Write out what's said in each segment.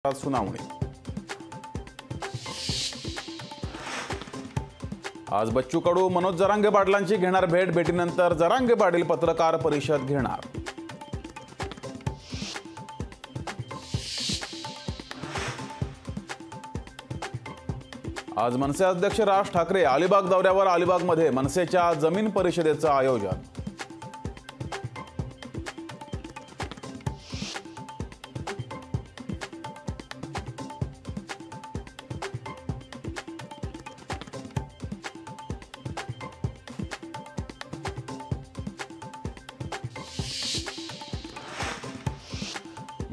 सुनावणी। आज बच्चू कडू मनोज जरांगे पाटलांची घेणार भेट। भेटीनंतर जरांगे पाटील पत्रकार परिषद घेणार। आज मनसे अध्यक्ष राज ठाकरे अलिबाग दौऱ्यावर। अलिबागमध्ये मनसेच्या जमीन परिषदेचं आयोजन।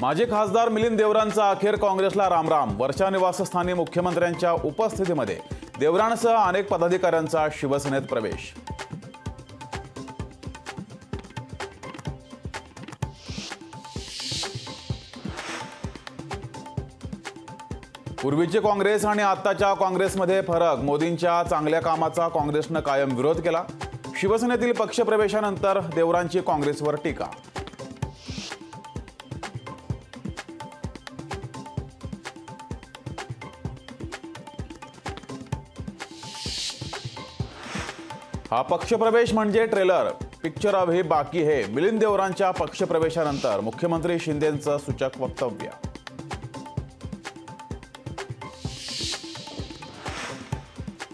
माजी खासदार मिलिंद देवरांचा अखेर काँग्रेसला रामराम। वर्षा निवासस्थानी मुख्यमंत्र्यांच्या उपस्थितीमध्ये देवरांसह अनेक पदाधिकाऱ्यांचा शिवसेनेत प्रवेश। पूर्वीची काँग्रेस आणि आताच्या काँग्रेसमध्ये फरक। मोदींच्या चांगल्या कामाचा काँग्रेसनं कायम विरोध केला। शिवसेनेतील पक्षप्रवेशानंतर देवरांची काँग्रेसवर टीका। हा पक्षप्रवेश म्हणजे ट्रेलर, पिक्चर अभी बाकी है। मिलिंद देवरांच्या पक्षप्रवेशानंतर मुख्यमंत्री शिंदेंचं सूचक वक्तव्य।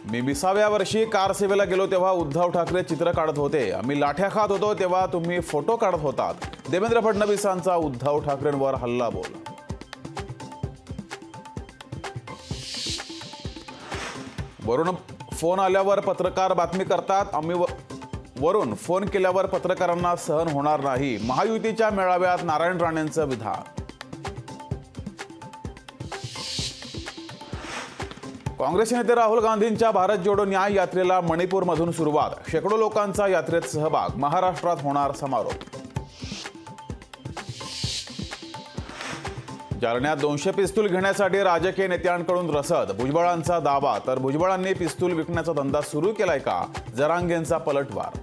मी 20व्या वर्षी कार सेवेला गेलो तेव्हा उद्धव ठाकरे चित्र काढत होते। आम्ही लाठ्या खात होतो तेव्हा तुम्ही फोटो काढत होतात। देवेंद्र फडणवीसांचा उद्धव ठाकरेंवर हल्लाबोल। वरून फोन आल्यावर पत्रकार बातमी करतात। आम्ही वरून फोन केल्यावर पत्रकारांना सहन होणार नाही। महायुतीच्या मेळाव्यात नारायण राणेंचं विधान। काँग्रेस नेते राहुल गांधींच्या भारत जोडो न्याय यात्रेला मणिपूरमधून सुरुवात। शेकडो लोकांचा यात्रेत सहभाग। महाराष्ट्रात होणार समारोप। जालन्यात 200 पिस्तूल घेण्यासाठी राजकीय नेत्यांकडून रसद। भुजबळांचा दावा। तर भुजबळांनी पिस्तूल विकण्याचा धंदा सुरू केलाय का? जरांगेंचा पलटवार।